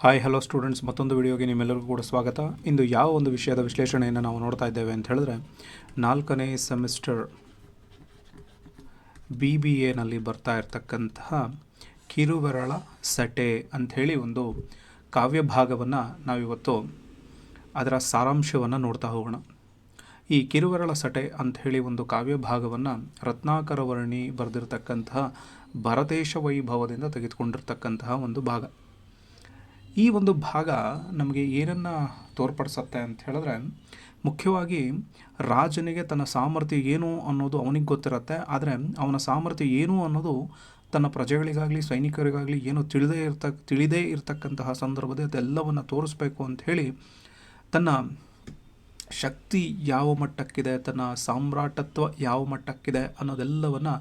Hi hello students, ಮತ್ತೊಂದು ವಿಡಿಯೋಗೆ ನಿಮ್ಮೆಲ್ಲರಿಗೂ ಕೂಡ ಸ್ವಾಗತ. ಇಂದು ಯಾವ ಒಂದು ವಿಷಯದ ವಿಶ್ಲೇಷಣೆಯನ್ನು ನಾವು ನೋಡ್ತಾ ಇದ್ದೇವೆ ಅಂತ ಹೇಳಿದ್ರೆ, 4ನೇ ಸೆಮಿಸ್ಟರ್ BBAನಲ್ಲಿ ಬರ್ತಾ ಇರತಕ್ಕಂತಹ ಕಿರುಬೆರಳ ಸಟೆ ಅಂಥೇಳಿ ಒಂದು ಕಾವ್ಯ ಭಾಗವನ್ನು ನಾವಿವತ್ತು ಅದರ ಸಾರಾಂಶವನ್ನು ನೋಡ್ತಾ ಹೋಗೋಣ. ಈ ಕಿರುಬೆರಳ ಸಟೆ ಅಂಥೇಳಿ ಒಂದು ಕಾವ್ಯ ಭಾಗವನ್ನು ರತ್ನಾಕರ ವರ್ಣಿ ಬರೆದಿರತಕ್ಕಂತಹ ಭರತೇಶ ವೈಭವದಿಂದ ತೆಗೆದುಕೊಂಡಿರ್ತಕ್ಕಂತಹ ಒಂದು ಭಾಗ. ಈ ಒಂದು ಭಾಗ ನಮಗೆ ಏನನ್ನು ತೋರ್ಪಡಿಸುತ್ತೆ ಅಂತ ಹೇಳಿದ್ರೆ, ಮುಖ್ಯವಾಗಿ ರಾಜನಿಗೆ ತನ್ನ ಸಾಮರ್ಥ್ಯ ಏನು ಅನ್ನೋದು ಅವನಿಗೆ ಗೊತ್ತಿರುತ್ತೆ. ಆದರೆ ಅವನ ಸಾಮರ್ಥ್ಯ ಏನು ಅನ್ನೋದು ತನ್ನ ಪ್ರಜೆಗಳಿಗಾಗಲಿ ಸೈನಿಕರಿಗಾಗಲಿ ಏನು ತಿಳಿದೇ ಇರತಕ್ಕಂತಹ ಸಂದರ್ಭದಲ್ಲಿ ಅದೆಲ್ಲವನ್ನು ತೋರಿಸ್ಬೇಕು ಅಂಥೇಳಿ ತನ್ನ ಶಕ್ತಿ ಯಾವ ಮಟ್ಟಕ್ಕಿದೆ, ತನ್ನ ಸಾಮ್ರಾಟತ್ವ ಯಾವ ಮಟ್ಟಕ್ಕಿದೆ ಅನ್ನೋದೆಲ್ಲವನ್ನು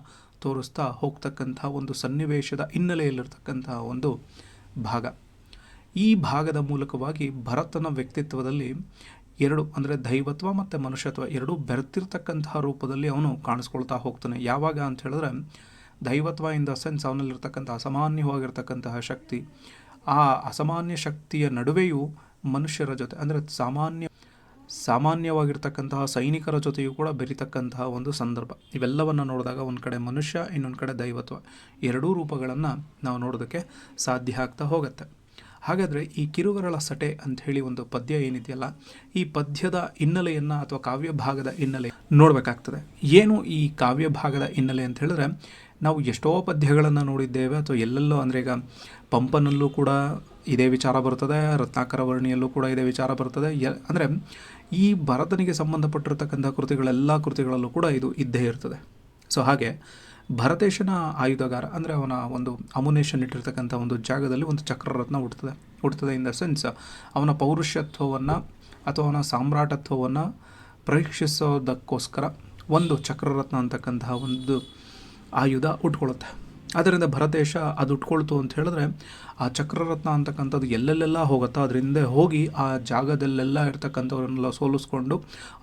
ತೋರಿಸ್ತಾ ಹೋಗ್ತಕ್ಕಂಥ ಒಂದು ಸನ್ನಿವೇಶದ ಹಿನ್ನೆಲೆಯಲ್ಲಿರ್ತಕ್ಕಂತಹ ಒಂದು ಭಾಗ. ಈ ಭಾಗದ ಮೂಲಕವಾಗಿ ಭರತನ ವ್ಯಕ್ತಿತ್ವದಲ್ಲಿ ಎರಡು ಅಂದರೆ ದೈವತ್ವ ಮತ್ತು ಮನುಷ್ಯತ್ವ ಎರಡೂ ಬೆರೆತಿರ್ತಕ್ಕಂತಹ ರೂಪದಲ್ಲಿ ಅವನು ಕಾಣಿಸ್ಕೊಳ್ತಾ ಹೋಗ್ತಾನೆ. ಯಾವಾಗ ಅಂತ ಹೇಳಿದ್ರೆ, ದೈವತ್ವ ಇನ್ ದ ಸೆನ್ಸ್ ಅವನಲ್ಲಿರ್ತಕ್ಕಂಥ ಅಸಾಮಾನ್ಯವಾಗಿರ್ತಕ್ಕಂತಹ ಶಕ್ತಿ, ಆ ಅಸಾಮಾನ್ಯ ಶಕ್ತಿಯ ನಡುವೆಯೂ ಮನುಷ್ಯರ ಜೊತೆ ಅಂದರೆ ಸಾಮಾನ್ಯವಾಗಿರ್ತಕ್ಕಂತಹ ಸೈನಿಕರ ಜೊತೆಯೂ ಕೂಡ ಬೆರೀತಕ್ಕಂತಹ ಒಂದು ಸಂದರ್ಭ. ಇವೆಲ್ಲವನ್ನು ನೋಡಿದಾಗ ಒಂದು ಕಡೆ ಮನುಷ್ಯ, ಇನ್ನೊಂದು ಕಡೆ ದೈವತ್ವ, ಎರಡೂ ರೂಪಗಳನ್ನು ನಾವು ನೋಡೋದಕ್ಕೆ ಸಾಧ್ಯ ಆಗ್ತಾ ಹೋಗುತ್ತೆ. ಹಾಗಾದರೆ ಈ ಕಿರುಬೆರಳ ಸಟೆ ಅಂಥೇಳಿ ಒಂದು ಪದ್ಯ ಏನಿದೆಯಲ್ಲ, ಈ ಪದ್ಯದ ಹಿನ್ನೆಲೆಯನ್ನು ಅಥವಾ ಕಾವ್ಯ ಭಾಗದ ಹಿನ್ನೆಲೆ ನೋಡಬೇಕಾಗ್ತದೆ. ಏನು ಈ ಕಾವ್ಯ ಭಾಗದ ಹಿನ್ನೆಲೆ ಅಂತ ಹೇಳಿದ್ರೆ, ನಾವು ಎಷ್ಟೋ ಪದ್ಯಗಳನ್ನು ನೋಡಿದ್ದೇವೆ ಅಥವಾ ಎಲ್ಲೆಲ್ಲೋ, ಅಂದರೆ ಈಗ ಪಂಪನಲ್ಲೂ ಕೂಡ ಇದೇ ವಿಚಾರ ಬರ್ತದೆ, ರತ್ನಾಕರ ವರ್ಣಿಯಲ್ಲೂ ಕೂಡ ಇದೇ ವಿಚಾರ ಬರ್ತದೆ. ಅಂದರೆ ಈ ಭರತನಿಗೆ ಸಂಬಂಧಪಟ್ಟಿರ್ತಕ್ಕಂಥ ಕೃತಿಗಳೆಲ್ಲ ಕೃತಿಗಳಲ್ಲೂ ಕೂಡ ಇದು ಇದ್ದೇ ಇರ್ತದೆ. ಸೊ ಹಾಗೆ ಭರತೇಶನ ಆಯುಧಗಾರ ಅಂದರೆ ಅವನ ಒಂದು ಅಮುನೇಷನ್ ಇಟ್ಟಿರ್ತಕ್ಕಂಥ ಒಂದು ಜಾಗದಲ್ಲಿ ಒಂದು ಚಕ್ರರತ್ನ ಹುಡ್ತದೆ ಇನ್ ದ ಸೆನ್ಸ್ ಅವನ ಪೌರುಷತ್ವವನ್ನು ಅಥವಾ ಅವನ ಸಾಮ್ರಾಟತ್ವವನ್ನು ಪರೀಕ್ಷಿಸೋದಕ್ಕೋಸ್ಕರ ಒಂದು ಚಕ್ರರತ್ನ ಅಂತಕ್ಕಂತಹ ಒಂದು ಆಯುಧ ಉಟ್ಕೊಳ್ಳುತ್ತೆ. ಅದರಿಂದ ಭರತೇಶ ಅದು ಉಟ್ಕೊಳ್ತು ಅಂತ ಹೇಳಿದ್ರೆ, ಆ ಚಕ್ರರತ್ನ ಅಂತಕ್ಕಂಥದ್ದು ಎಲ್ಲೆಲ್ಲೆಲ್ಲ ಹೋಗುತ್ತೋ ಅದರಿಂದ ಹೋಗಿ ಆ ಜಾಗದಲ್ಲೆಲ್ಲ ಇರ್ತಕ್ಕಂಥವ್ರನ್ನೆಲ್ಲ ಸೋಲಿಸ್ಕೊಂಡು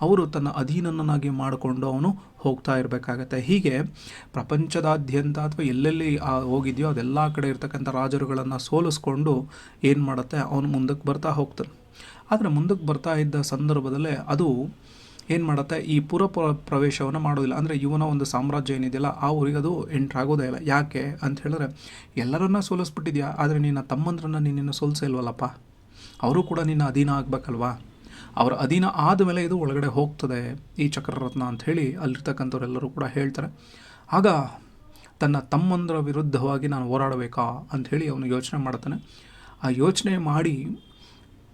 ಅವರು ತನ್ನ ಅಧೀನನಾಗಿ ಮಾಡಿಕೊಂಡು ಅವನು ಹೋಗ್ತಾ ಇರಬೇಕಾಗತ್ತೆ. ಹೀಗೆ ಪ್ರಪಂಚದಾದ್ಯಂತ ಅಥವಾ ಎಲ್ಲೆಲ್ಲಿ ಹೋಗಿದೆಯೋ ಅದೆಲ್ಲ ಕಡೆ ಇರ್ತಕ್ಕಂಥ ರಾಜರುಗಳನ್ನು ಸೋಲಿಸ್ಕೊಂಡು ಏನು ಮಾಡುತ್ತೆ, ಅವನು ಮುಂದಕ್ಕೆ ಬರ್ತಾ ಹೋಗ್ತಾನೆ. ಆದರೆ ಮುಂದಕ್ಕೆ ಬರ್ತಾ ಇದ್ದ ಸಂದರ್ಭದಲ್ಲೇ ಅದು ಏನು ಮಾಡುತ್ತೆ, ಈ ಪ್ರವೇಶವನ್ನು ಮಾಡೋದಿಲ್ಲ. ಅಂದರೆ ಇವನ ಒಂದು ಸಾಮ್ರಾಜ್ಯ ಏನಿದೆಯಲ್ಲ ಆ ಊರಿಗೆ ಅದು ಎಂಟ್ರಾಗೋದೇ ಇಲ್ಲ. ಯಾಕೆ ಅಂತ ಹೇಳಿದ್ರೆ, ಎಲ್ಲರನ್ನ ಸೋಲಿಸ್ಬಿಟ್ಟಿದ್ಯಾ, ಆದರೆ ನಿನ್ನ ತಮ್ಮಂದ್ರನ್ನ ನೀನಿನ್ನು ಸೋಲಿಸಿಲ್ವಲ್ಲಪ್ಪ, ಅವರು ಕೂಡ ನಿನ್ನ ಅಧೀನ ಆಗಬೇಕಲ್ವಾ. ಅವರ ಅಧೀನ ಆದಮೇಲೆ ಇದು ಒಳಗಡೆ ಹೋಗ್ತದೆ ಈ ಚಕ್ರರತ್ನ ಅಂಥೇಳಿ ಅಲ್ಲಿರ್ತಕ್ಕಂಥವ್ರೆಲ್ಲರೂ ಕೂಡ ಹೇಳ್ತಾರೆ. ಆಗ ತನ್ನ ತಮ್ಮಂದ್ರ ವಿರುದ್ಧವಾಗಿ ನಾನು ಹೋರಾಡಬೇಕಾ ಅಂಥೇಳಿ ಅವನು ಯೋಚನೆ ಮಾಡ್ತಾನೆ. ಆ ಯೋಚನೆ ಮಾಡಿ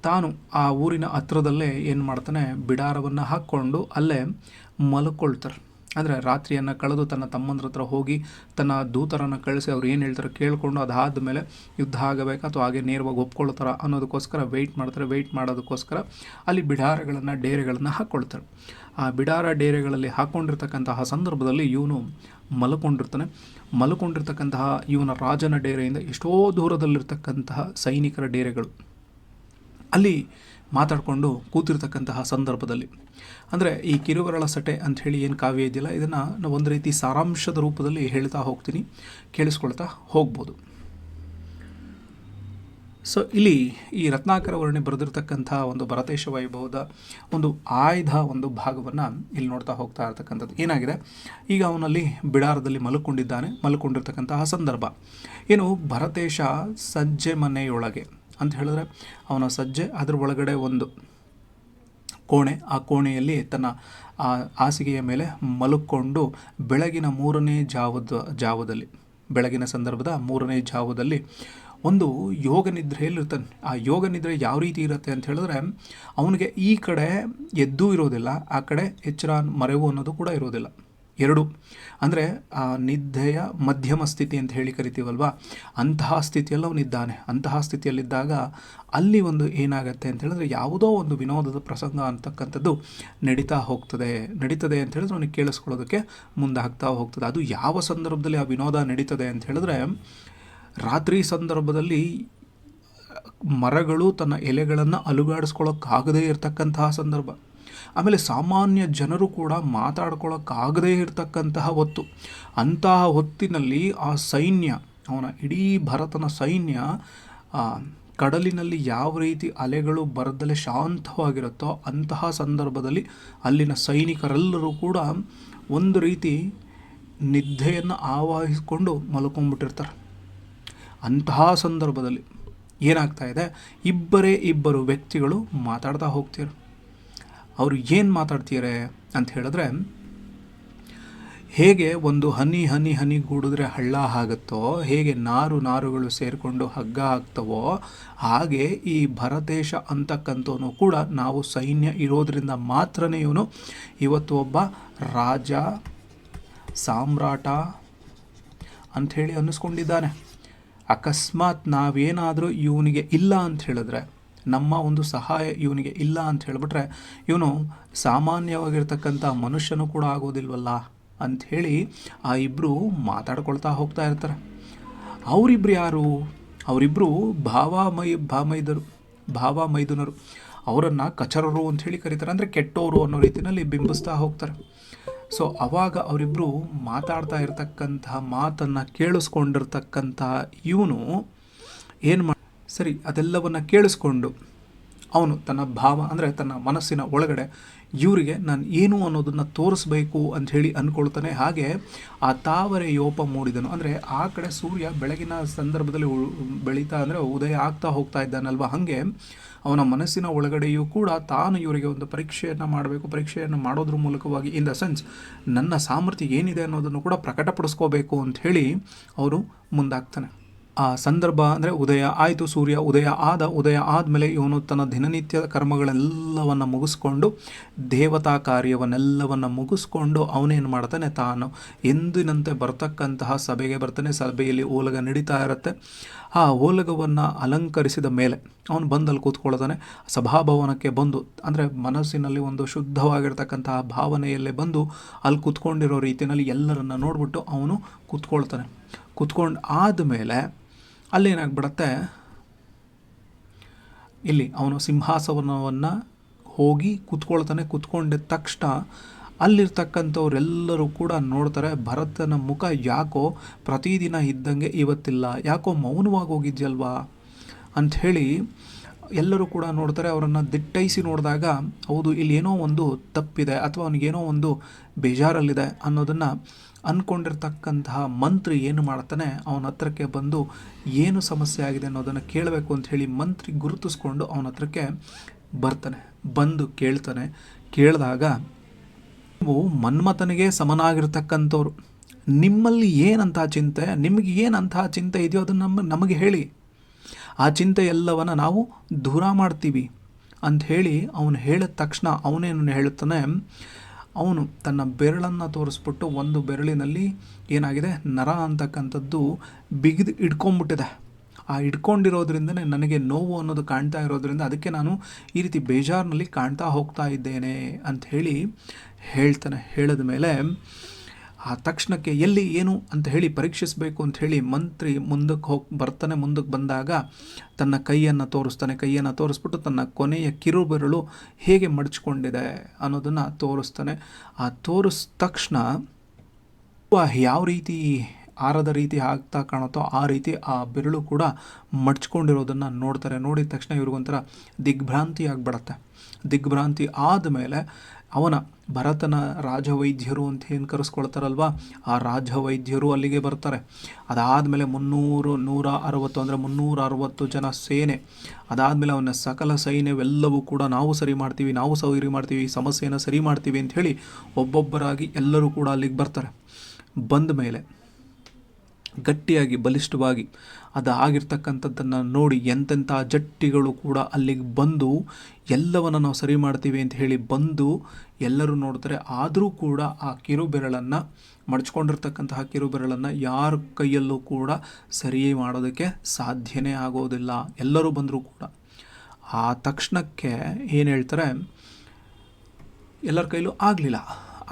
ತಾನು ಆ ಊರಿನ ಹತ್ರದಲ್ಲೇ ಏನು ಮಾಡ್ತಾನೆ, ಬಿಡಾರವನ್ನು ಹಾಕ್ಕೊಂಡು ಅಲ್ಲೇ ಮಲ್ಕೊಳ್ತಾರೆ. ಅಂದರೆ ರಾತ್ರಿಯನ್ನು ಕಳೆದು ತನ್ನ ತಮ್ಮಂದ್ರ ಹತ್ರ ಹೋಗಿ ತನ್ನ ದೂತರನ್ನು ಕಳಿಸಿ ಅವ್ರು ಏನು ಹೇಳ್ತಾರೆ ಕೇಳಿಕೊಂಡು ಅದಾದ ಮೇಲೆ ಯುದ್ಧ ಆಗಬೇಕಾ ಅಥವಾ ಹಾಗೆ ನೇರವಾಗಿ ಒಪ್ಕೊಳ್ತಾರ ಅನ್ನೋದಕ್ಕೋಸ್ಕರ ವೆಯ್ಟ್ ಮಾಡೋದಕ್ಕೋಸ್ಕರ ಅಲ್ಲಿ ಡೇರೆಗಳನ್ನು ಹಾಕ್ಕೊಳ್ತಾರೆ. ಆ ಡೇರೆಗಳಲ್ಲಿ ಹಾಕ್ಕೊಂಡಿರ್ತಕ್ಕಂತಹ ಸಂದರ್ಭದಲ್ಲಿ ಇವನು ಮಲ್ಕೊಂಡಿರ್ತಕ್ಕಂತಹ ಇವನ ರಾಜನ ಡೇರೆಯಿಂದ ಎಷ್ಟೋ ದೂರದಲ್ಲಿರ್ತಕ್ಕಂತಹ ಸೈನಿಕರ ಡೇರೆಗಳು ಅಲ್ಲಿ ಮಾತಾಡಿಕೊಂಡು ಕೂತಿರ್ತಕ್ಕಂತಹ ಸಂದರ್ಭದಲ್ಲಿ, ಅಂದರೆ ಈ ಕಿರುಬೆರಳ ಸಟೆ ಅಂಥೇಳಿ ಏನು ಕಾವ್ಯ ಇದೆಯಲ್ಲ, ಇದನ್ನು ನಾವು ಒಂದು ರೀತಿ ಸಾರಾಂಶದ ರೂಪದಲ್ಲಿ ಹೇಳ್ತಾ ಹೋಗ್ತೀನಿ, ಕೇಳಿಸ್ಕೊಳ್ತಾ ಹೋಗ್ಬೋದು. ಸೊ ಇಲ್ಲಿ ಈ ರತ್ನಾಕರ ವರ್ಣಿ ಬರೆದಿರ್ತಕ್ಕಂಥ ಒಂದು ಭರತೇಶ ವೈಭವದ ಒಂದು ಆಯ್ದ ಒಂದು ಭಾಗವನ್ನು ಇಲ್ಲಿ ನೋಡ್ತಾ ಹೋಗ್ತಾ ಇರ್ತಕ್ಕಂಥದ್ದು ಏನಾಗಿದೆ, ಈಗ ಅವನಲ್ಲಿ ಬಿಡಾರದಲ್ಲಿ ಮಲ್ಕೊಂಡಿರ್ತಕ್ಕಂತಹ ಸಂದರ್ಭ ಏನು, ಭರತೇಶ ಸಜ್ಜೆ ಮನೆಯೊಳಗೆ ಅಂತ ಹೇಳಿದ್ರೆ ಅವನ ಸಜ್ಜೆ, ಅದರ ಒಳಗಡೆ ಒಂದು ಕೋಣೆ, ಆ ಕೋಣೆಯಲ್ಲಿ ತನ್ನ ಹಾಸಿಗೆಯ ಮೇಲೆ ಮಲ್ಕೊಂಡು ಬೆಳಗಿನ ಬೆಳಗಿನ ಸಂದರ್ಭದ 3ನೇ ಜಾವದಲ್ಲಿ ಒಂದು ಯೋಗ ನಿದ್ರೆಯಲ್ಲಿರ್ತಾನೆ. ಆ ಯೋಗ ನಿದ್ರೆ ಯಾವ ರೀತಿ ಇರುತ್ತೆ ಅಂತ ಹೇಳಿದ್ರೆ, ಅವನಿಗೆ ಈ ಕಡೆ ಎದ್ದೂ ಇರೋದಿಲ್ಲ, ಆ ಕಡೆ ಎಚ್ಚರ ಮರೆವು ಅನ್ನೋದು ಕೂಡ ಇರೋದಿಲ್ಲ. ಎರಡು ಅಂದರೆ ಆ ನಿದ್ದೆಯ ಮಧ್ಯಮ ಸ್ಥಿತಿ ಅಂತ ಹೇಳಿ ಕರಿತೀವಲ್ವ, ಅಂತಹ ಸ್ಥಿತಿಯಲ್ಲಿ ಅವನಿದ್ದಾನೆ. ಅಂತಹ ಸ್ಥಿತಿಯಲ್ಲಿದ್ದಾಗ ಅಲ್ಲಿ ಒಂದು ಏನಾಗುತ್ತೆ ಅಂತ ಹೇಳಿದ್ರೆ, ಯಾವುದೋ ಒಂದು ವಿನೋದದ ಪ್ರಸಂಗ ಅಂತಕ್ಕಂಥದ್ದು ನಡೀತದೆ ಅಂತ ಹೇಳಿದ್ರೆ ಅವನಿಗೆ ಕೇಳಿಸ್ಕೊಳ್ಳೋದಕ್ಕೆ ಮುಂದಾಗ್ತಾ ಹೋಗ್ತದೆ. ಅದು ಯಾವ ಸಂದರ್ಭದಲ್ಲಿ ಆ ವಿನೋದ ನಡೀತದೆ ಅಂತ ಹೇಳಿದ್ರೆ, ರಾತ್ರಿ ಸಂದರ್ಭದಲ್ಲಿ ಮರಗಳು ತನ್ನ ಎಲೆಗಳನ್ನು ಅಲುಗಾಡಿಸ್ಕೊಳ್ಳೋಕ್ಕಾಗದೇ ಇರತಕ್ಕಂತಹ ಸಂದರ್ಭ, ಆಮೇಲೆ ಸಾಮಾನ್ಯ ಜನರು ಕೂಡ ಮಾತಾಡ್ಕೊಳ್ಳೋಕ್ಕಾಗದೇ ಇರತಕ್ಕಂತಹ ಹೊತ್ತು. ಅಂತಹ ಹೊತ್ತಿನಲ್ಲಿ ಆ ಸೈನ್ಯ, ಅವನ ಇಡೀ ಭರತನ ಸೈನ್ಯ ಕಡಲಿನಲ್ಲಿ ಯಾವ ರೀತಿ ಅಲೆಗಳು ಬರದಲ್ಲೇ ಶಾಂತವಾಗಿರುತ್ತೋ ಅಂತಹ ಸಂದರ್ಭದಲ್ಲಿ ಅಲ್ಲಿನ ಸೈನಿಕರೆಲ್ಲರೂ ಕೂಡ ಒಂದು ರೀತಿ ನಿದ್ದೆಯನ್ನು ಆವಾಹಿಸಿಕೊಂಡು ಮಲ್ಕೊಂಡ್ಬಿಟ್ಟಿರ್ತಾರೆ. ಅಂತಹ ಸಂದರ್ಭದಲ್ಲಿ ಏನಾಗ್ತಾ ಇದೆ, ಇಬ್ಬರು ವ್ಯಕ್ತಿಗಳು ಮಾತಾಡ್ತಾ ಹೋಗ್ತಾರೆ. ಅವರು ಏನು ಮಾತಾಡ್ತಾರೆ ಅಂತ ಹೇಳಿದ್ರೆ, ಹೇಗೆ ಒಂದು ಹನಿ ಗೂಡಿದ್ರೆ ಹಳ್ಳ ಆಗುತ್ತೋ, ಹೇಗೆ ನಾರುಗಳು ಸೇರಿಕೊಂಡು ಹಗ್ಗ ಆಗ್ತವೋ, ಹಾಗೆ ಈ ಭರತೇಶ ಅಂತಕ್ಕಂಥವನು ಕೂಡ ನಾವು ಸೈನ್ಯ ಇರೋದ್ರಿಂದ ಮಾತ್ರನೇ ಇವನು ಇವತ್ತು ಒಬ್ಬ ರಾಜ ಸಾಮ್ರಾಟ ಅಂಥೇಳಿ ಅನ್ನಿಸ್ಕೊಂಡಿದ್ದಾನೆ. ಅಕಸ್ಮಾತ್ ನಾವೇನಾದರೂ ಇವನಿಗೆ ಇಲ್ಲ ಅಂತ ಹೇಳಿದ್ರೆ, ನಮ್ಮ ಒಂದು ಸಹಾಯ ಇವನಿಗೆ ಇಲ್ಲ ಅಂತ ಹೇಳಿಬಿಟ್ರೆ, ಇವನು ಸಾಮಾನ್ಯವಾಗಿರ್ತಕ್ಕಂಥ ಮನುಷ್ಯನೂ ಕೂಡ ಆಗೋದಿಲ್ವಲ್ಲ ಅಂಥೇಳಿ ಆ ಇಬ್ಬರು ಮಾತಾಡ್ಕೊಳ್ತಾ ಹೋಗ್ತಾ ಇರ್ತಾರೆ. ಅವರಿಬ್ಬರು ಯಾರು? ಅವರಿಬ್ಬರು ಭಾವ ಮೈದುನರು. ಅವರನ್ನು ಕಚರರು ಅಂಥೇಳಿ ಕರೀತಾರೆ, ಅಂದರೆ ಕೆಟ್ಟವರು ಅನ್ನೋ ರೀತಿಯಲ್ಲಿ ಬಿಂಬಿಸ್ತಾ ಹೋಗ್ತಾರೆ. ಸೊ ಅವಾಗ ಅವರಿಬ್ಬರು ಮಾತಾಡ್ತಾ ಇರ್ತಕ್ಕಂತಹ ಮಾತನ್ನು ಕೇಳಿಸ್ಕೊಂಡಿರ್ತಕ್ಕಂತಹ ಇವನು ಏನು ಸರಿ ಅದೆಲ್ಲವನ್ನು ಕೇಳಿಸ್ಕೊಂಡು ಅವನು ತನ್ನ ಭಾವ ಅಂದರೆ ತನ್ನ ಮನಸ್ಸಿನ ಒಳಗಡೆ ಇವರಿಗೆ ನಾನು ಏನು ಅನ್ನೋದನ್ನು ತೋರಿಸ್ಬೇಕು ಅಂಥೇಳಿ ಅಂದ್ಕೊಳ್ತಾನೆ. ಹಾಗೆ ಆ ತಾವರೆ ಯೋಪ ಮೂಡಿದನು, ಅಂದರೆ ಆ ಕಡೆ ಸೂರ್ಯ ಬೆಳಗಿನ ಸಂದರ್ಭದಲ್ಲಿ ಬೆಳೀತಾ ಅಂದರೆ ಉದಯ ಆಗ್ತಾ ಹೋಗ್ತಾ ಇದ್ದಾನಲ್ವ, ಹಾಗೆ ಅವನ ಮನಸ್ಸಿನ ಒಳಗಡೆಯೂ ಕೂಡ ತಾನು ಇವರಿಗೆ ಒಂದು ಪರೀಕ್ಷೆಯನ್ನು ಮಾಡೋದ್ರ ಮೂಲಕವಾಗಿ ಇನ್ ದ ಸೆನ್ಸ್ ನನ್ನ ಸಾಮರ್ಥ್ಯ ಏನಿದೆ ಅನ್ನೋದನ್ನು ಕೂಡ ಪ್ರಕಟಪಡಿಸ್ಕೋಬೇಕು ಅಂಥೇಳಿ ಅವರು ಮುಂದಾಗ್ತಾನೆ. ಆ ಸಂದರ್ಭ ಅಂದರೆ ಉದಯ ಆಯಿತು, ಸೂರ್ಯ ಉದಯ ಆದಮೇಲೆ ಇವನು ತನ್ನ ದಿನನಿತ್ಯದ ಕರ್ಮಗಳೆಲ್ಲವನ್ನು ಮುಗಿಸ್ಕೊಂಡು ದೇವತಾ ಕಾರ್ಯವನ್ನೆಲ್ಲವನ್ನು ಮುಗಿಸ್ಕೊಂಡು ಅವನೇನು ಮಾಡ್ತಾನೆ, ತಾನು ಎಂದಿನಂತೆ ಬರ್ತಕ್ಕಂತಹ ಸಭೆಗೆ ಬರ್ತಾನೆ. ಸಭೆಯಲ್ಲಿ ಓಲಗ ನಡೀತಾ ಇರುತ್ತೆ. ಆ ಓಲಗವನ್ನು ಅಲಂಕರಿಸಿದ ಮೇಲೆ ಅವನು ಬಂದಲ್ಲಿ ಕೂತ್ಕೊಳ್ತಾನೆ. ಸಭಾಭವನಕ್ಕೆ ಬಂದು ಅಂದರೆ ಮನಸ್ಸಿನಲ್ಲಿ ಒಂದು ಶುದ್ಧವಾಗಿರ್ತಕ್ಕಂತಹ ಭಾವನೆಯಲ್ಲೇ ಬಂದು ಅಲ್ಲಿ ಕೂತ್ಕೊಂಡಿರೋ ರೀತಿಯಲ್ಲಿ ಎಲ್ಲರನ್ನ ನೋಡಿಬಿಟ್ಟು ಅವನು ಕೂತ್ಕೊಳ್ತಾನೆ. ಕೂತ್ಕೊಂಡು ಆದಮೇಲೆ ಅಲ್ಲೇನಾಗ್ಬಿಡತ್ತೆ, ಇಲ್ಲಿ ಅವನು ಸಿಂಹಾಸನವನ್ನು ಹೋಗಿ ಕೂತ್ಕೊಳ್ತಾನೆ. ಕೂತ್ಕೊಂಡಿದ್ದ ತಕ್ಷಣ ಅಲ್ಲಿರ್ತಕ್ಕಂಥವ್ರೆಲ್ಲರೂ ಕೂಡ ನೋಡ್ತಾರೆ, ಭರತನ ಮುಖ ಯಾಕೋ ಪ್ರತಿದಿನ ಇದ್ದಂಗೆ ಇವತ್ತಿಲ್ಲ, ಯಾಕೋ ಮೌನವಾಗಿ ಹೋಗಿದ್ಯಲ್ವಾ ಅಂಥೇಳಿ ಎಲ್ಲರೂ ಕೂಡ ನೋಡ್ತಾರೆ. ಅವರನ್ನು ದಿಟ್ಟೈಸಿ ನೋಡಿದಾಗ ಹೌದು ಇಲ್ಲಿ ಏನೋ ಒಂದು ತಪ್ಪಿದೆ ಅಥವಾ ಅವನಿಗೇನೋ ಒಂದು ಬೇಜಾರಲ್ಲಿದೆ ಅನ್ನೋದನ್ನು ಅಂದ್ಕೊಂಡಿರ್ತಕ್ಕಂತಹ ಮಂತ್ರಿ ಏನು ಮಾಡ್ತಾನೆ, ಅವನ ಹತ್ರಕ್ಕೆ ಬಂದು ಏನು ಸಮಸ್ಯೆ ಆಗಿದೆ ಅನ್ನೋದನ್ನು ಕೇಳಬೇಕು ಅಂಥೇಳಿ ಮಂತ್ರಿ ಗುರುತಿಸ್ಕೊಂಡು ಅವನ ಹತ್ರಕ್ಕೆ ಬರ್ತಾನೆ. ಬಂದು ಕೇಳಿದಾಗ ನೀವು ಮನ್ಮಥನಿಗೆ ಸಮನಾಗಿರ್ತಕ್ಕಂಥವ್ರು, ನಿಮ್ಮಲ್ಲಿ ಏನಂತಹ ಚಿಂತೆ, ನಿಮಗೆ ಏನಂತಹ ಚಿಂತೆ ಇದೆಯೋ ಅದನ್ನು ನಮಗೆ ಹೇಳಿ, ಆ ಚಿಂತೆ ಎಲ್ಲವನ್ನು ನಾವು ದೂರ ಮಾಡ್ತೀವಿ ಅಂಥೇಳಿ ಅವನು ಹೇಳಿದ ತಕ್ಷಣ ಅವನೇನು ಹೇಳುತ್ತಾನೆ, ಅವನು ತನ್ನ ಬೆರಳನ್ನು ತೋರಿಸ್ಬಿಟ್ಟು ಒಂದು ಬೆರಳಿನಲ್ಲಿ ಏನಾಗಿದೆ, ನರ ಅಂತಕ್ಕಂಥದ್ದು ಬಿಗಿದು ಇಟ್ಕೊಂಡ್ಬಿಟ್ಟಿದೆ. ಆ ಇಟ್ಕೊಂಡಿರೋದ್ರಿಂದನೇ ನನಗೆ ನೋವು ಅನ್ನೋದು ಕಾಣ್ತಾ ಇರೋದ್ರಿಂದ ಅದಕ್ಕೆ ನಾನು ಈ ರೀತಿ ಬೇಜಾರಿನಲ್ಲಿ ಕಾಣ್ತಾ ಹೋಗ್ತಾ ಇದ್ದೇನೆ ಅಂಥೇಳಿ ಹೇಳ್ತಾನೆ. ಹೇಳಿದ ಮೇಲೆ ಆ ತಕ್ಷಣಕ್ಕೆ ಎಲ್ಲಿ ಏನು ಅಂತ ಹೇಳಿ ಪರೀಕ್ಷಿಸಬೇಕು ಅಂಥೇಳಿ ಮಂತ್ರಿ ಮುಂದಕ್ಕೆ ಬರ್ತಾನೆ. ಮುಂದಕ್ಕೆ ಬಂದಾಗ ತನ್ನ ಕೈಯನ್ನು ತೋರಿಸ್ಬಿಟ್ಟು ತನ್ನ ಕೊನೆಯ ಕಿರುಬೆರಳು ಹೇಗೆ ಮಡಚ್ಕೊಂಡಿದೆ ಅನ್ನೋದನ್ನು ತೋರಿಸ್ತಾನೆ. ಆ ತೋರಿಸಿದ ತಕ್ಷಣ ಯಾವ ರೀತಿ ಆರದ ರೀತಿ ಆಗ್ತಾ ಕಾಣುತ್ತೋ ಆ ರೀತಿ ಆ ಬೆರಳು ಕೂಡ ಮಡ್ಚ್ಕೊಂಡಿರೋದನ್ನು ನೋಡ್ತಾರೆ. ನೋಡಿದ ತಕ್ಷಣ ಇವ್ರಿಗೊಂಥರ ದಿಗ್ಭ್ರಾಂತಿ ಆಗಿಬಿಡತ್ತೆ. ದಿಗ್ಭ್ರಾಂತಿ ಆದಮೇಲೆ ಅವನ ಭರತನ ರಾಜವೈದ್ಯರು ಅಂತ ಏನು ಕರೆಸ್ಕೊಳ್ತಾರಲ್ವ, ಆ ರಾಜವೈದ್ಯರು ಅಲ್ಲಿಗೆ ಬರ್ತಾರೆ. ಅದಾದಮೇಲೆ 360 ಜನ ಸೇನೆ, ಅದಾದಮೇಲೆ ಅವನ ಸಕಲ ಸೈನ್ಯವೆಲ್ಲವೂ ಕೂಡ ನಾವು ಸರಿ ಮಾಡ್ತೀವಿ, ಈ ಸಮಸ್ಯೆಯನ್ನು ಸರಿ ಮಾಡ್ತೀವಿ ಅಂಥೇಳಿ ಒಬ್ಬೊಬ್ಬರಾಗಿ ಎಲ್ಲರೂ ಕೂಡ ಅಲ್ಲಿಗೆ ಬರ್ತಾರೆ. ಬಂದ ಮೇಲೆ ಗಟ್ಟಿಯಾಗಿ ಬಲಿಷ್ಠವಾಗಿ ಅದಾಗಿರ್ತಕ್ಕಂಥದ್ದನ್ನು ನೋಡಿ ಎಂತೆಂಥ ಜಟ್ಟಿಗಳು ಕೂಡ ಅಲ್ಲಿಗೆ ಬಂದು ಎಲ್ಲವನ್ನು ನಾವು ಸರಿ ಮಾಡ್ತೀವಿ ಅಂತ ಹೇಳಿ ಬಂದು ಎಲ್ಲರೂ ನೋಡ್ತಾರೆ. ಆದರೂ ಕೂಡ ಆ ಕಿರುಬೆರಳನ್ನು ಮಡಚ್ಕೊಂಡಿರ್ತಕ್ಕಂತಹ ಕಿರುಬೆರಳನ್ನು ಯಾರ ಕೈಯಲ್ಲೂ ಕೂಡ ಸರಿ ಮಾಡೋದಕ್ಕೆ ಸಾಧ್ಯನೇ ಆಗೋದಿಲ್ಲ. ಎಲ್ಲರೂ ಬಂದರೂ ಕೂಡ ಆ ತಕ್ಷಣಕ್ಕೆ ಏನು ಹೇಳ್ತಾರೆ, ಎಲ್ಲರ ಕೈಲೂ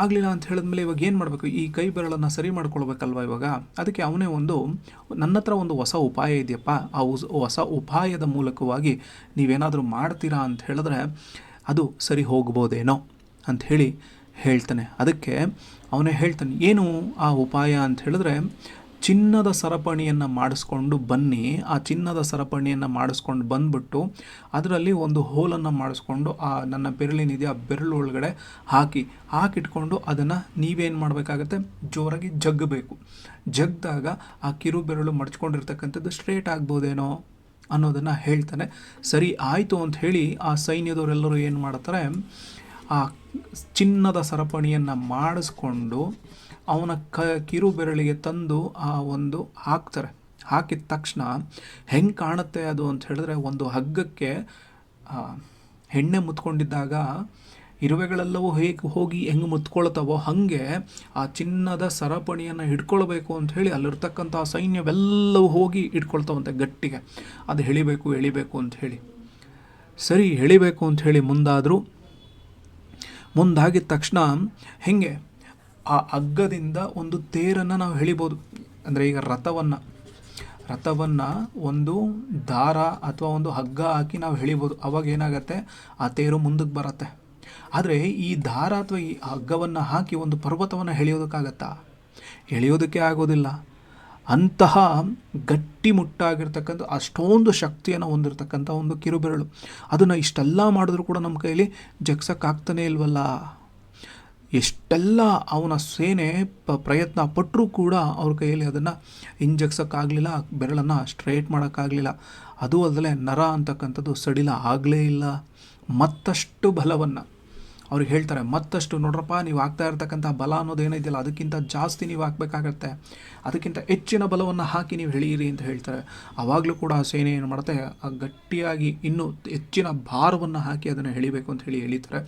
ಆಗಲಿಲ್ಲ ಅಂತ ಹೇಳಿದ್ಮೇಲೆ ಇವಾಗ ಏನು ಮಾಡಬೇಕು, ಈ ಕೈ ಬೆರಳನ್ನು ಸರಿ ಮಾಡ್ಕೊಳ್ಬೇಕಲ್ವ ಇವಾಗ. ಅದಕ್ಕೆ ಅವನೇ ನನ್ನ ಹತ್ರ ಒಂದು ಹೊಸ ಉಪಾಯ ಇದೆಯಪ್ಪ, ಆ ಹೊಸ ಉಪಾಯದ ಮೂಲಕವಾಗಿ ನೀವೇನಾದರೂ ಮಾಡ್ತೀರಾ ಅಂತ ಹೇಳಿದ್ರೆ ಅದು ಸರಿ ಹೋಗ್ಬೋದೇನೋ ಅಂಥೇಳಿ ಹೇಳ್ತಾನೆ. ಅದಕ್ಕೆ ಅವನೇ ಹೇಳ್ತಾನೆ, ಏನು ಆ ಉಪಾಯ ಅಂತ ಹೇಳಿದ್ರೆ, ಚಿನ್ನದ ಸರಪಣಿಯನ್ನು ಮಾಡಿಸ್ಕೊಂಡು ಬನ್ನಿ. ಆ ಚಿನ್ನದ ಸರಪಣಿಯನ್ನು ಮಾಡಿಸ್ಕೊಂಡು ಬಂದ್ಬಿಟ್ಟು ಅದರಲ್ಲಿ ಒಂದು ಹೋಲನ್ನು ಮಾಡಿಸ್ಕೊಂಡು ಆ ನನ್ನ ಬೆರಳಿನಿದೆ ಆ ಬೆರಳು ಒಳಗಡೆ ಹಾಕಿಟ್ಕೊಂಡು ಅದನ್ನು ನೀವೇನು ಮಾಡಬೇಕಾಗತ್ತೆ, ಜೋರಾಗಿ ಜಗ್ಗಬೇಕು. ಜಗ್ದಾಗ ಆ ಕಿರು ಬೆರಳು ಮಡ್ಚ್ಕೊಂಡಿರ್ತಕ್ಕಂಥದ್ದು ಸ್ಟ್ರೇಟ್ ಆಗ್ಬೋದೇನೋ ಅನ್ನೋದನ್ನು ಹೇಳ್ತಾನೆ. ಸರಿ ಆಯಿತು ಅಂತ ಹೇಳಿ ಆ ಸೈನ್ಯದವರೆಲ್ಲರೂ ಏನು ಮಾಡ್ತಾರೆ, ಆ ಚಿನ್ನದ ಸರಪಣಿಯನ್ನು ಮಾಡಿಸ್ಕೊಂಡು ಅವನ ಕಿರು ಬೆರಳಿಗೆ ತಂದು ಆ ಒಂದು ಹಾಕ್ತಾರೆ. ಹಾಕಿದ ತಕ್ಷಣ ಹೆಂಗೆ ಕಾಣುತ್ತೆ ಅದು ಅಂತ ಹೇಳಿದ್ರೆ, ಒಂದು ಹಗ್ಗಕ್ಕೆ ಎಣ್ಣೆ ಮುತ್ಕೊಂಡಿದ್ದಾಗ ಇರುವೆಗಳೆಲ್ಲವೂ ಹೋಗಿ ಹೆಂಗೆ ಮುತ್ಕೊಳ್ತಾವೋ ಹಾಗೆ ಆ ಚಿನ್ನದ ಸರಪಣಿಯನ್ನು ಹಿಡ್ಕೊಳ್ಬೇಕು ಅಂಥೇಳಿ ಅಲ್ಲಿರ್ತಕ್ಕಂಥ ಸೈನ್ಯವೆಲ್ಲವೂ ಹೋಗಿ ಇಟ್ಕೊಳ್ತಾವಂತೆ ಗಟ್ಟಿಗೆ. ಅದು ಎಳಿಬೇಕು ಅಂಥೇಳಿ. ಸರಿ ಎಳಿಬೇಕು ಅಂಥೇಳಿ ಮುಂದಾಗಿದ ತಕ್ಷಣ ಹೆಂಗೆ ಆ ಹಗ್ಗದಿಂದ ಒಂದು ತೇರನ್ನು ನಾವು ಎಳಿಬೋದು. ಅಂದರೆ ಈಗ ರಥವನ್ನು ಒಂದು ದಾರ ಅಥವಾ ಒಂದು ಹಗ್ಗ ಹಾಕಿ ನಾವು ಎಳಿಬೋದು. ಅವಾಗ ಏನಾಗುತ್ತೆ, ಆ ತೇರು ಮುಂದಕ್ಕೆ ಬರುತ್ತೆ. ಆದರೆ ಈ ದಾರ ಅಥವಾ ಈ ಹಗ್ಗವನ್ನು ಹಾಕಿ ಒಂದು ಪರ್ವತವನ್ನು ಎಳೆಯೋದಕ್ಕಾಗತ್ತಾ? ಎಳೆಯೋದಕ್ಕೆ ಆಗೋದಿಲ್ಲ. ಅಂತಹ ಗಟ್ಟಿಮುಟ್ಟಾಗಿರ್ತಕ್ಕಂಥ ಅಷ್ಟೊಂದು ಶಕ್ತಿಯನ್ನು ಹೊಂದಿರತಕ್ಕಂಥ ಒಂದು ಕಿರುಬೆರಳು. ಅದನ್ನು ಇಷ್ಟೆಲ್ಲ ಮಾಡಿದ್ರೂ ಕೂಡ ನಮ್ಮ ಕೈಯಲ್ಲಿ ಜಗ್ಸೋಕ್ಕಾಗ್ತಾನೇ ಇಲ್ವಲ್ಲ. ಎಷ್ಟೆಲ್ಲ ಅವನ ಸೇನೆ ಪ್ರಯತ್ನ ಪಟ್ಟರೂ ಕೂಡ ಅವ್ರ ಕೈಯಲ್ಲಿ ಅದನ್ನು ಹಿಂಜಗ್ಸೋಕ್ಕಾಗಲಿಲ್ಲ, ಬೆರಳನ್ನು ಸ್ಟ್ರೈಟ್ ಮಾಡೋಕ್ಕಾಗಲಿಲ್ಲ. ಅದು ಅಲ್ಲದೆ ನರ ಅಂತಕ್ಕಂಥದ್ದು ಸಡಿಲ ಆಗಲೇ ಇಲ್ಲ. ಮತ್ತಷ್ಟು ಬಲವನ್ನು ಅವ್ರಿಗೆ ಹೇಳ್ತಾರೆ, ಮತ್ತಷ್ಟು ನೋಡ್ರಪ್ಪ, ನೀವು ಹಾಕ್ತಾ ಇರ್ತಕ್ಕಂಥ ಬಲ ಅನ್ನೋದು ಏನಿದೆಯಲ್ಲ ಅದಕ್ಕಿಂತ ಜಾಸ್ತಿ ನೀವು ಹಾಕಬೇಕಾಗತ್ತೆ, ಅದಕ್ಕಿಂತ ಹೆಚ್ಚಿನ ಬಲವನ್ನು ಹಾಕಿ ನೀವು ಎಳೀರಿ ಅಂತ ಹೇಳ್ತಾರೆ. ಆವಾಗಲೂ ಕೂಡ ಆ ಸೇನೆ ಏನು ಮಾಡುತ್ತೆ, ಆ ಗಟ್ಟಿಯಾಗಿ ಇನ್ನೂ ಹೆಚ್ಚಿನ ಭಾರವನ್ನು ಹಾಕಿ ಅದನ್ನು ಎಳಿಬೇಕು ಅಂತ ಹೇಳಿ ಎಳಿತಾರೆ.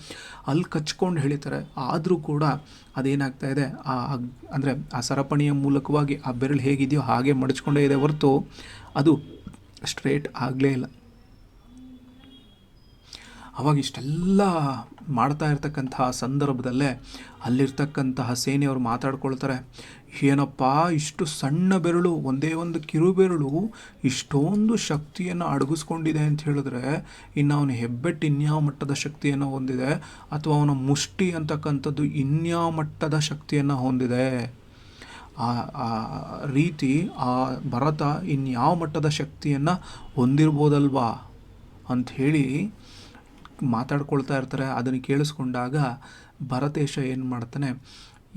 ಅಲ್ಲಿ ಕಚ್ಕೊಂಡು ಎಳಿತಾರೆ. ಆದರೂ ಕೂಡ ಅದೇನಾಗ್ತಾ ಇದೆ, ಅಂದರೆ ಆ ಸರಪಣಿಯ ಮೂಲಕವಾಗಿ ಆ ಬೆರಳು ಹೇಗಿದೆಯೋ ಹಾಗೆ ಮಡಚ್ಕೊಂಡೇ ಇದೆ ಹೊರತು ಅದು ಸ್ಟ್ರೇಟ್ ಆಗಲೇ ಇಲ್ಲ. ಅವಾಗ ಇಷ್ಟೆಲ್ಲ ಮಾಡ್ತಾ ಇರ್ತಕ್ಕಂತಹ ಸಂದರ್ಭದಲ್ಲೇ ಅಲ್ಲಿರ್ತಕ್ಕಂತಹ ಸೇನೆಯವರು ಮಾತಾಡ್ಕೊಳ್ತಾರೆ, ಏನಪ್ಪ ಇಷ್ಟು ಸಣ್ಣ ಬೆರಳು, ಒಂದೇ ಒಂದು ಕಿರು ಬೆರಳು ಇಷ್ಟೊಂದು ಶಕ್ತಿಯನ್ನು ಅಡಗಿಸ್ಕೊಂಡಿದೆ ಅಂತ ಹೇಳಿದ್ರೆ ಇನ್ನು ಅವನ ಹೆಬ್ಬೆಟ್ಟು ಇನ್ಯಾವ ಮಟ್ಟದ ಶಕ್ತಿಯನ್ನು ಹೊಂದಿದೆ, ಅಥವಾ ಅವನ ಮುಷ್ಟಿ ಅಂತಕ್ಕಂಥದ್ದು ಇನ್ಯಾವ ಮಟ್ಟದ ಶಕ್ತಿಯನ್ನು ಹೊಂದಿದೆ, ಆ ರೀತಿ ಆ ಭರತ ಇನ್ಯಾವ ಮಟ್ಟದ ಶಕ್ತಿಯನ್ನು ಹೊಂದಿರ್ಬೋದಲ್ವಾ ಅಂಥೇಳಿ ಮಾತಾಡ್ಕೊಳ್ತಾ ಇರ್ತಾರೆ. ಅದನ್ನು ಕೇಳಿಸ್ಕೊಂಡಾಗ ಭರತೇಶ ಏನು ಮಾಡ್ತಾನೆ,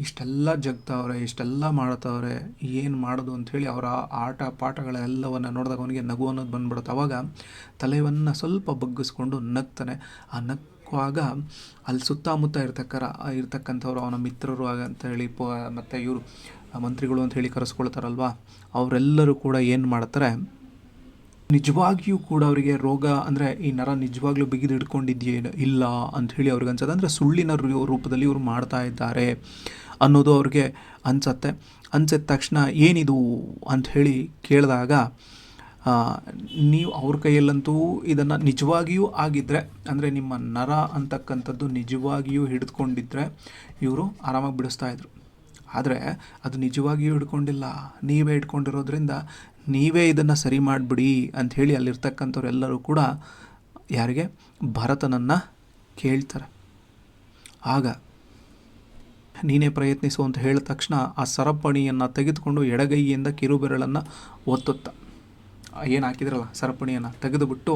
ಇಷ್ಟೆಲ್ಲ ಜಗ್ತಾವ್ರೆ, ಇಷ್ಟೆಲ್ಲ ಮಾಡ್ತಾವ್ರೆ, ಏನು ಮಾಡೋದು ಅಂಥೇಳಿ ಅವರ ಆಟ ಪಾಠಗಳೆಲ್ಲವನ್ನು ನೋಡಿದಾಗ ಅವನಿಗೆ ನಗು ಅನ್ನೋದು ಬಂದ್ಬಿಡುತ್ತೆ. ಅವಾಗ ತಲೆಯನ್ನು ಸ್ವಲ್ಪ ಬಗ್ಗಿಸ್ಕೊಂಡು ನಗ್ತಾನೆ. ಆ ನಕ್ಕುವಾಗ ಅಲ್ಲಿ ಸುತ್ತಮುತ್ತ ಇರ್ತಕ್ಕಂಥವ್ರು ಅವನ ಮಿತ್ರರು ಅಂತ ಹೇಳಿ ಮತ್ತು ಇವರು ಮಂತ್ರಿಗಳು ಅಂತ ಹೇಳಿ ಕರೆಸ್ಕೊಳ್ತಾರಲ್ವ, ಅವರೆಲ್ಲರೂ ಕೂಡ ಏನು ಮಾಡ್ತಾರೆ, ನಿಜವಾಗಿಯೂ ಕೂಡ ಅವರಿಗೆ ರೋಗ ಅಂದರೆ ಈ ನರ ನಿಜವಾಗ್ಲೂ ಬಿಗಿದು ಹಿಡ್ಕೊಂಡಿದೆಯೇ ಇಲ್ಲ ಅಂಥೇಳಿ ಅವ್ರಿಗೆ ಅನ್ಸೋದು. ಅಂದರೆ ಸುಳ್ಳಿನ ರೂಪದಲ್ಲಿ ಇವರು ಮಾಡ್ತಾ ಇದ್ದಾರೆ ಅನ್ನೋದು ಅವ್ರಿಗೆ ಅನ್ಸಿದ ತಕ್ಷಣ ಏನಿದು ಅಂಥೇಳಿ ಕೇಳಿದಾಗ, ನೀವು ಅವ್ರ ಕೈಯಲ್ಲಂತೂ ಇದನ್ನು ನಿಜವಾಗಿಯೂ ಆಗಿದ್ದರೆ, ಅಂದರೆ ನಿಮ್ಮ ನರ ಅಂತಕ್ಕಂಥದ್ದು ನಿಜವಾಗಿಯೂ ಹಿಡಿದುಕೊಂಡಿದ್ದರೆ ಇವರು ಆರಾಮಾಗಿ ಬಿಡಿಸ್ತಾಯಿದ್ರು. ಆದರೆ ಅದು ನಿಜವಾಗಿಯೂ ಹಿಡ್ಕೊಂಡಿಲ್ಲ, ನೀವೇ ಹಿಡ್ಕೊಂಡಿರೋದ್ರಿಂದ ನೀವೇ ಇದನ್ನು ಸರಿ ಮಾಡಿಬಿಡಿ ಅಂಥೇಳಿ ಅಲ್ಲಿರ್ತಕ್ಕಂಥವ್ರೆಲ್ಲರೂ ಕೂಡ ಯಾರಿಗೆ, ಭರತನನ್ನು ಕೇಳ್ತಾರೆ. ಆಗ ನೀನೇ ಪ್ರಯತ್ನಿಸು ಅಂತ ಹೇಳಿದ ತಕ್ಷಣ ಆ ಸರಪಣಿಯನ್ನು ತೆಗೆದುಕೊಂಡು ಎಡಗೈಯಿಂದ ಕಿರುಬೆರಳನ್ನು ಒತ್ತುತ್ತಾ ಏನು ಹಾಕಿದ್ರಲ್ಲ ಸರಪಣಿಯನ್ನು ತೆಗೆದುಬಿಟ್ಟು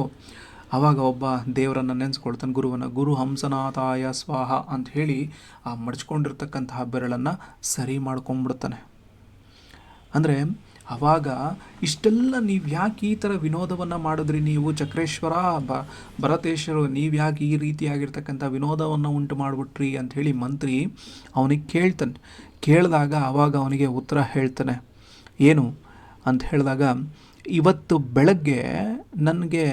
ಆವಾಗ ಒಬ್ಬ ದೇವರನ್ನು ನೆನೆಸ್ಕೊಳ್ತಾನೆ, ಗುರು ಹಂಸನಾಥಾಯ ಸ್ವಾಹ ಅಂತ ಹೇಳಿ ಆ ಮಡ್ಚ್ಕೊಂಡಿರ್ತಕ್ಕಂತಹ ಬೆರಳನ್ನು ಸರಿ ಮಾಡ್ಕೊಂಡ್ಬಿಡ್ತಾನೆ. ಅಂದರೆ ಆವಾಗ ಇಷ್ಟೆಲ್ಲ ನೀವು ಯಾಕೆ ಈ ಥರ ವಿನೋದವನ್ನು ಮಾಡಿದ್ರಿ, ನೀವು ಚಕ್ರೇಶ್ವರ ಭರತೇಶ್ವರು ನೀವು ಯಾಕೆ ಈ ರೀತಿಯಾಗಿರ್ತಕ್ಕಂಥ ವಿನೋದವನ್ನು ಉಂಟು ಮಾಡಿಬಿಟ್ರಿ ಅಂಥೇಳಿ ಮಂತ್ರಿ ಅವನಿಗೆ ಕೇಳ್ತಾನೆ. ಕೇಳಿದಾಗ ಆವಾಗ ಅವನಿಗೆ ಉತ್ತರ ಹೇಳ್ತಾನೆ. ಏನು ಅಂತ ಹೇಳಿದಾಗ, ಇವತ್ತು ಬೆಳಗ್ಗೆ ನನಗೆ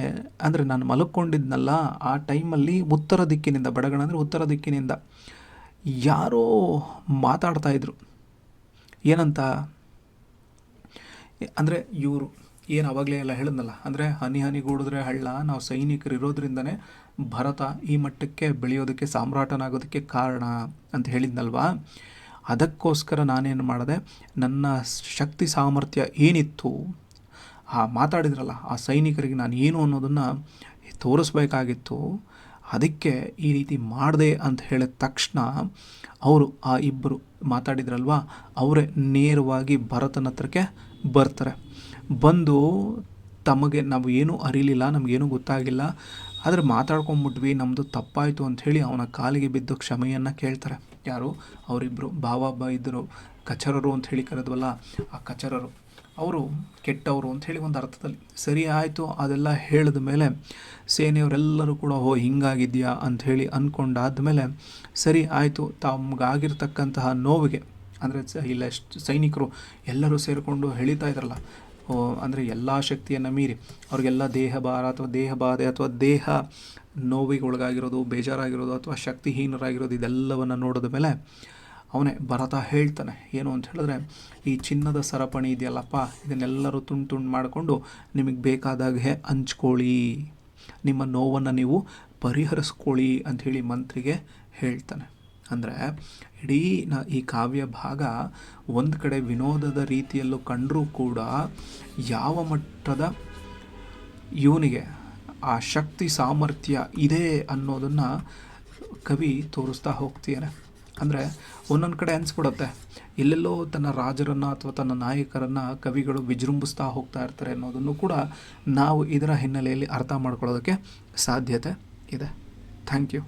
ಅಂದರೆ ನಾನು ಮಲ್ಕೊಂಡಿದ್ನಲ್ಲ ಆ ಟೈಮಲ್ಲಿ ಉತ್ತರ ದಿಕ್ಕಿನಿಂದ, ಬೆಳಗಣ ಅಂದರೆ ಉತ್ತರ ದಿಕ್ಕಿನಿಂದ ಯಾರೋ ಮಾತಾಡ್ತಾಯಿದ್ರು. ಏನಂತ ಅಂದರೆ ಇವರು ಏನು ಅವಾಗಲೇ ಎಲ್ಲ ಹೇಳಿದ್ನಲ್ಲ, ಅಂದರೆ ಹನಿ ಹನಿಗೂಡಿದ್ರೆ ಹಳ್ಳ, ನಾವು ಸೈನಿಕರು ಇರೋದ್ರಿಂದನೇ ಭರತ ಈ ಮಟ್ಟಕ್ಕೆ ಬೆಳೆಯೋದಕ್ಕೆ, ಸಾಮ್ರಾಟನಾಗೋದಕ್ಕೆ ಕಾರಣ ಅಂತ ಹೇಳಿದ್ನಲ್ವಾ. ಅದಕ್ಕೋಸ್ಕರ ನಾನೇನು ಮಾಡಿದೆ, ನನ್ನ ಶಕ್ತಿ ಸಾಮರ್ಥ್ಯ ಏನಿತ್ತು ಮಾತಾಡಿದ್ರಲ್ಲ ಆ ಸೈನಿಕರಿಗೆ ನಾನು ಏನು ಅನ್ನೋದನ್ನು ತೋರಿಸ್ಬೇಕಾಗಿತ್ತು. ಅದಕ್ಕೆ ಈ ರೀತಿ ಮಾಡಿದೆ ಅಂತ ಹೇಳಿದ ತಕ್ಷಣ ಅವರು ಆ ಇಬ್ಬರು ಮಾತಾಡಿದ್ರಲ್ವ, ಅವರೇ ನೇರವಾಗಿ ಭರತನ ಹತ್ರಕ್ಕೆ ಬರ್ತಾರೆ. ಬಂದು ತಮಗೆ ನಾವು ಏನೂ ಅರಿಲಿಲ್ಲ, ನಮಗೇನೂ ಗೊತ್ತಾಗಿಲ್ಲ, ಆದರೆ ಮಾತಾಡ್ಕೊಂಬಿಟ್ವಿ, ನಮ್ಮದು ತಪ್ಪಾಯಿತು ಅಂಥೇಳಿ ಅವನ ಕಾಲಿಗೆ ಬಿದ್ದು ಕ್ಷಮೆಯನ್ನು ಕೇಳ್ತಾರೆ. ಯಾರು? ಅವರಿಬ್ಬರು ಭಾವ ಇದ್ದರು, ಕಚರರು ಅಂತ ಹೇಳಿ ಕರೆದ್ವಲ್ಲ, ಆ ಕಚರರು. ಅವರು ಕೆಟ್ಟವರು ಅಂಥೇಳಿ ಒಂದು ಅರ್ಥದಲ್ಲಿ. ಸರಿ ಆಯಿತು, ಅದೆಲ್ಲ ಹೇಳಿದ ಮೇಲೆ ಸೇನೆಯವರೆಲ್ಲರೂ ಕೂಡ ಹಿಂಗಾಗಿದೆಯಾ ಅಂಥೇಳಿ ಅಂದ್ಕೊಂಡಾದ್ಮೇಲೆ ಸರಿ ಆಯಿತು, ತಮಗಾಗಿರ್ತಕ್ಕಂತಹ ನೋವಿಗೆ ಅಂದರೆ ಇಲ್ಲ ಸೈನಿಕರು ಎಲ್ಲರೂ ಸೇರಿಕೊಂಡು ಎಳಿತಾ ಇದ್ರಲ್ಲ, ಅಂದರೆ ಎಲ್ಲ ಶಕ್ತಿಯನ್ನು ಮೀರಿ ಅವ್ರಿಗೆಲ್ಲ ದೇಹ ಭಾರ ಅಥವಾ ದೇಹ ಬಾಧೆ ಅಥವಾ ದೇಹ ನೋವಿಗೆ ಒಳಗಾಗಿರೋದು, ಬೇಜಾರಾಗಿರೋದು ಅಥವಾ ಶಕ್ತಿಹೀನರಾಗಿರೋದು, ಇದೆಲ್ಲವನ್ನು ನೋಡಿದ ಮೇಲೆ ಅವನೇ ಭರತ ಹೇಳ್ತಾನೆ ಏನು ಅಂತ ಹೇಳಿದ್ರೆ, ಈ ಚಿನ್ನದ ಸರಪಣಿ ಇದೆಯಲ್ಲಪ್ಪ, ಇದನ್ನೆಲ್ಲರೂ ತುಂಡು ಮಾಡಿಕೊಂಡು ನಿಮಗೆ ಬೇಕಾದಾಗೆ ಹಂಚ್ಕೊಳ್ಳಿ, ನಿಮ್ಮ ನೋವನ್ನು ನೀವು ಪರಿಹರಿಸ್ಕೊಳ್ಳಿ ಅಂಥೇಳಿ ಮಂತ್ರಿಗೆ ಹೇಳ್ತಾನೆ. ಅಂದರೆ ಇಡೀ ಈ ಕಾವ್ಯ ಭಾಗ ಒಂದು ಕಡೆ ವಿನೋದದ ರೀತಿಯಲ್ಲೂ ಕಂಡರೂ ಕೂಡ ಯಾವ ಮಟ್ಟದ ಇವನಿಗೆ ಆ ಶಕ್ತಿ ಸಾಮರ್ಥ್ಯ ಇದೆ ಅನ್ನೋದನ್ನು ಕವಿ ತೋರಿಸ್ತಾ ಹೋಗ್ತೀಯಾನೆ. ಅಂದರೆ ಒಂದೊಂದು ಕಡೆ ಅನಿಸ್ಬಿಡುತ್ತೆ, ಎಲ್ಲೆಲ್ಲೋ ತನ್ನ ರಾಜರನ್ನು ಅಥವಾ ತನ್ನ ನಾಯಕರನ್ನು ಕವಿಗಳು ವಿಜೃಂಭಿಸ್ತಾ ಹೋಗ್ತಾ ಇರ್ತಾರೆ ಅನ್ನೋದನ್ನು ಕೂಡ ನಾವು ಇದರ ಹಿನ್ನೆಲೆಯಲ್ಲಿ ಅರ್ಥ ಮಾಡ್ಕೊಳ್ಳೋದಕ್ಕೆ ಸಾಧ್ಯತೆ ಇದೆ. Thank you.